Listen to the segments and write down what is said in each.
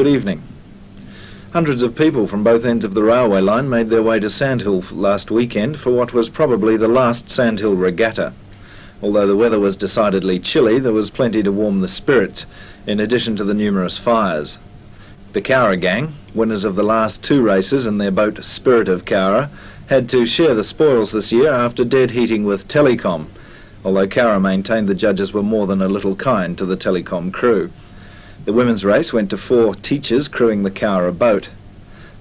Good evening. Hundreds of people from both ends of the railway line made their way to Sandhill last weekend for what was probably the last Sandhill regatta. Although the weather was decidedly chilly, there was plenty to warm the spirits, in addition to the numerous fires. The Cowra gang, winners of the last two races in their boat Spirit of Cowra, had to share the spoils this year after dead heating with Telecom, although Cowra maintained the judges were more than a little kind to the Telecom crew. The women's race went to 4 teachers crewing the Cowra boat.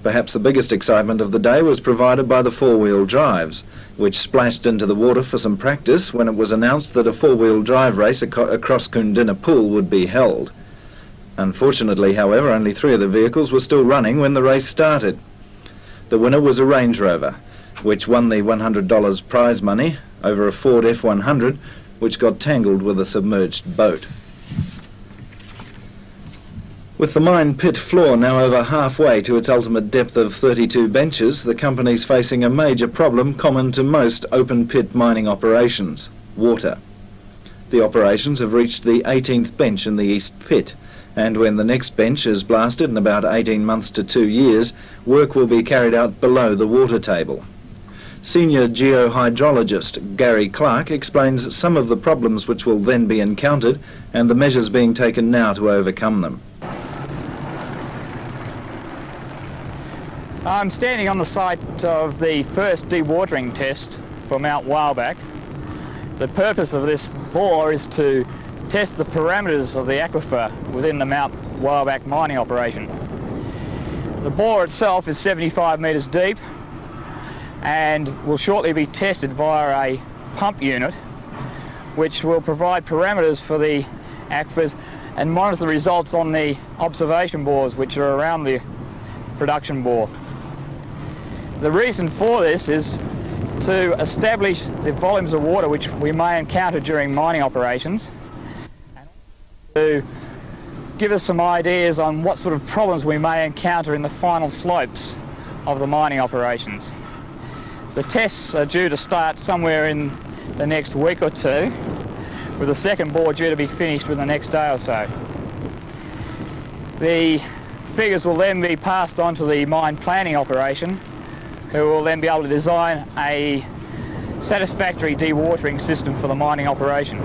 Perhaps the biggest excitement of the day was provided by the four-wheel drives, which splashed into the water for some practice when it was announced that a four-wheel drive race across Kundina Pool would be held. Unfortunately, however, only 3 of the vehicles were still running when the race started. The winner was a Range Rover, which won the $100 prize money over a Ford F100, which got tangled with a submerged boat. With the mine pit floor now over halfway to its ultimate depth of 32 benches, the company's facing a major problem common to most open pit mining operations: water. The operations have reached the 18th bench in the East Pit, and when the next bench is blasted in about 18 months to 2 years, work will be carried out below the water table. Senior geohydrologist Gary Clark explains some of the problems which will then be encountered and the measures being taken now to overcome them. I'm standing on the site of the first dewatering test for Mount Whaleback. The purpose of this bore is to test the parameters of the aquifer within the Mount Whaleback mining operation. The bore itself is 75 metres deep and will shortly be tested via a pump unit which will provide parameters for the aquifers and monitor the results on the observation bores which are around the production bore. The reason for this is to establish the volumes of water which we may encounter during mining operations, and to give us some ideas on what sort of problems we may encounter in the final slopes of the mining operations. The tests are due to start somewhere in the next week or two, with the second bore due to be finished within the next day or so. The figures will then be passed on to the mine planning operation, who will then be able to design a satisfactory dewatering system for the mining operation.